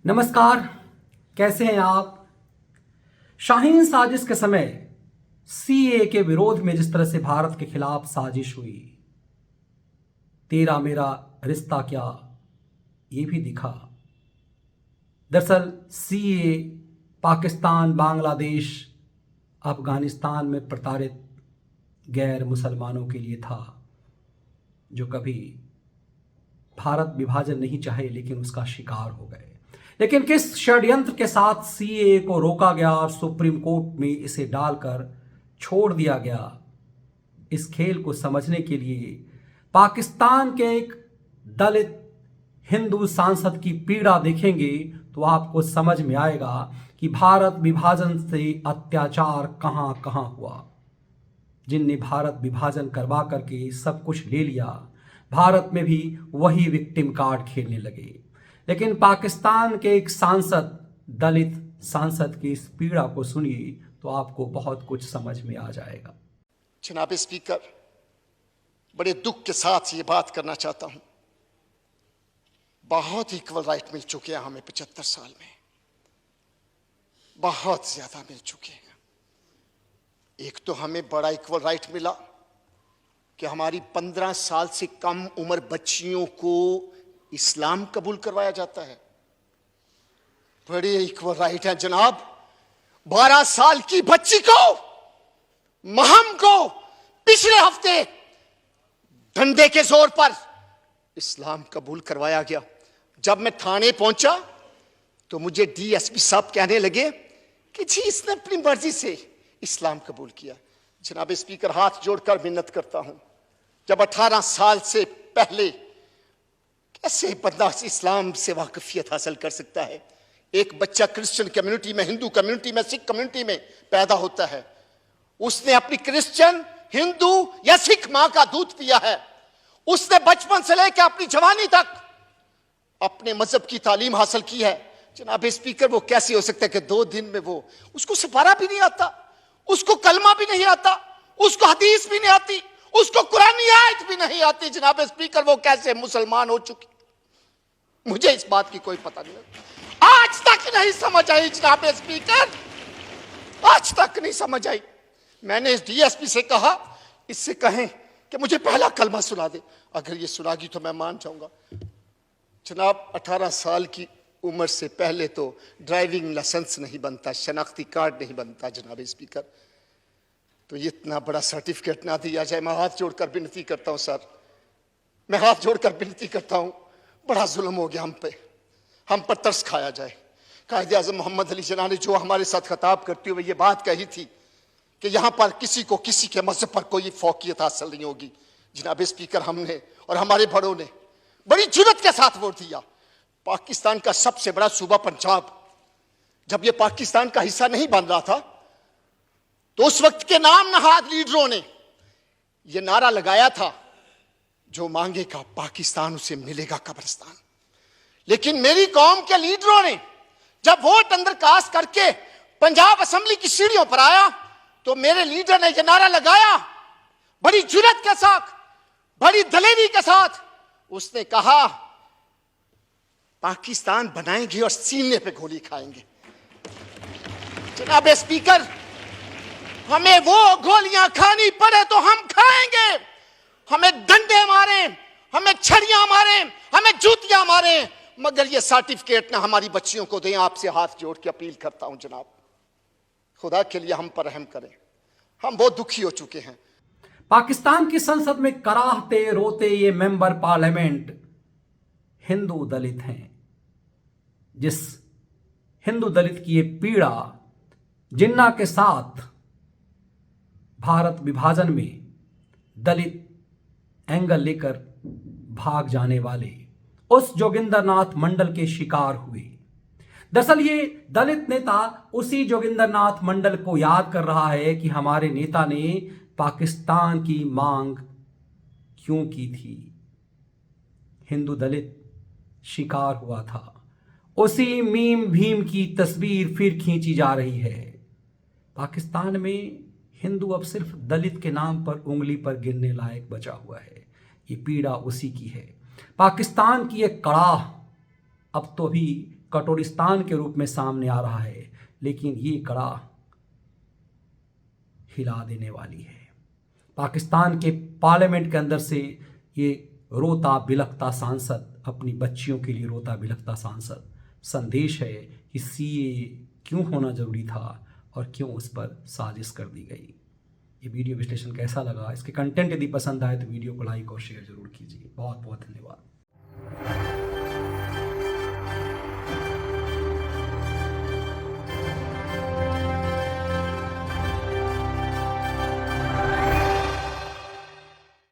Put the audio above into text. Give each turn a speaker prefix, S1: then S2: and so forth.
S1: नमस्कार, कैसे हैं आप। शाहीन साजिश के समय सीए के विरोध में जिस तरह से भारत के खिलाफ साजिश हुई, तेरा मेरा रिश्ता क्या, ये भी दिखा। दरअसल सीए पाकिस्तान, बांग्लादेश, अफगानिस्तान में प्रताड़ित गैर मुसलमानों के लिए था जो कभी भारत विभाजन नहीं चाहे लेकिन उसका शिकार हो गए। लेकिन किस षड्यंत्र के साथ सीए को रोका गया और सुप्रीम कोर्ट में इसे डालकर छोड़ दिया गया, इस खेल को समझने के लिए पाकिस्तान के एक दलित हिंदू सांसद की पीड़ा देखेंगे तो आपको समझ में आएगा कि भारत विभाजन से अत्याचार कहां कहां हुआ। जिनने भारत विभाजन करवा करके सब कुछ ले लिया, भारत में भी वही विक्टिम कार्ड खेलने लगे। लेकिन पाकिस्तान के एक सांसद, दलित सांसद की इस पीड़ा को सुनिए तो आपको बहुत कुछ समझ में आ जाएगा।
S2: जनाब स्पीकर, बड़े दुख के साथ ये बात करना चाहता हूं, बहुत इक्वल राइट मिल चुके हैं हमें 75 साल में, बहुत ज्यादा मिल चुके हैं। एक तो हमें बड़ा इक्वल राइट मिला कि हमारी 15 साल से कम उम्र बच्चियों को इस्लाम कबूल करवाया जाता है। बड़े इक्वल राइट है जनाब। 12 साल की बच्ची को, महम को पिछले हफ्ते डंडे के जोर पर इस्लाम कबूल करवाया गया। जब मैं थाने पहुंचा तो मुझे डीएसपी साहब कहने लगे कि जी इसने अपनी मर्जी से इस्लाम कबूल किया। जनाब स्पीकर, हाथ जोड़कर मिन्नत करता हूं, जब 18 साल से पहले कैसे बंदा इस्लाम से वाकफियत हासिल कर सकता है? एक बच्चा क्रिश्चियन कम्युनिटी में, हिंदू कम्युनिटी में, सिख कम्युनिटी में पैदा होता है, उसने अपनी क्रिश्चियन, हिंदू या सिख मां का दूध पिया है, उसने बचपन से लेकर अपनी जवानी तक अपने मजहब की तालीम हासिल की है। जनाब स्पीकर, वो कैसे हो सकता है कि 2 दिन में वो, उसको सिपारा भी नहीं आता, उसको कलमा भी नहीं आता, उसको हदीस भी नहीं आती, उसको कुरानी आयत भी नहीं आती। जनाब स्पीकर, वो कैसे मुसलमान हो चुकी? मुझे इस बात की कोई पता नहीं, आज तक नहीं समझ आई। जनाब स्पीकर, आज तक नहीं समझ आई। मैंने इस डीएसपी से कहा, इससे कहें कि मुझे पहला कलमा सुना दे, अगर ये सुनागी तो मैं मान जाऊंगा। जनाब, 18 साल की उम्र से पहले तो ड्राइविंग लाइसेंस नहीं बनता, शनाख्ती कार्ड नहीं बनता। जनाब स्पीकर, तो ये इतना बड़ा सर्टिफिकेट ना दिया जाए। मैं हाथ जोड़कर विनती करता हूं सर, मैं हाथ जोड़कर विनती करता हूं, बड़ा जुल्म हो गया हम पर तरस खाया जाए। कायदे आज़म मोहम्मद अली जिन्ना ने जो हमारे साथ खिताब करते हुए ये बात कही थी कि यहां पर किसी को किसी के मजहब पर कोई फौकियत हासिल नहीं होगी। जनाब स्पीकर, हमने और हमारे बड़ों ने बड़ी जुर्रत के साथ वोट दिया। पाकिस्तान का सबसे बड़ा सूबा पंजाब, जब यह पाकिस्तान का हिस्सा नहीं बन रहा था, तो उस वक्त के नाम नहाद लीडरों ने यह नारा लगाया था, जो मांगेगा पाकिस्तान उसे मिलेगा कब्रिस्तान। लेकिन मेरी कौम के लीडरों ने जब वोट अंदर कास्ट करके पंजाब असेंबली की सीढ़ियों पर आया, तो मेरे लीडर ने यह नारा लगाया बड़ी जुर्रत के साथ, बड़ी दलेरी के साथ। उसने कहा, पाकिस्तान बनाएंगे और सीने पे गोली खाएंगे। जनाब स्पीकर, हमें वो गोलियां खानी पड़े तो हम खाएंगे, हमें डंडे मारे, हमें छड़ियां मारे, हमें जूतियां मारे, मगर ये सर्टिफिकेट ना हमारी बच्चियों को दें। आपसे हाथ जोड़ के अपील करता हूं जनाब, खुदा के लिए हम पर रहम करें, हम बहुत दुखी हो चुके हैं।
S1: पाकिस्तान की संसद में कराहते रोते ये मेंबर पार्लियामेंट हिंदू दलित हैं। जिस हिंदू दलित की ये पीड़ा, जिन्ना के साथ भारत विभाजन में दलित एंगल लेकर भाग जाने वाले उस जोगिंदरनाथ मंडल के शिकार हुए। दरअसल ये दलित नेता उसी जोगिंदरनाथ मंडल को याद कर रहा है कि हमारे नेता ने पाकिस्तान की मांग क्यों की थी। हिंदू दलित शिकार हुआ था। उसी मीम भीम की तस्वीर फिर खींची जा रही है। पाकिस्तान में हिंदू अब सिर्फ दलित के नाम पर उंगली पर गिनने लायक बचा हुआ है। ये पीड़ा उसी की है। पाकिस्तान की एक कड़ाह अब तो भी कटोरिस्तान के रूप में सामने आ रहा है, लेकिन ये कड़ा हिला देने वाली है। पाकिस्तान के पार्लियामेंट के अंदर से ये रोता बिलखता सांसद, अपनी बच्चियों के लिए रोता बिलखता सांसद, संदेश है कि सीए क्यों होना जरूरी था और क्यों उस पर साजिश कर दी गई। ये वीडियो विश्लेषण कैसा लगा, इसके कंटेंट यदि पसंद आए तो वीडियो को लाइक और शेयर जरूर कीजिए। बहुत बहुत धन्यवाद।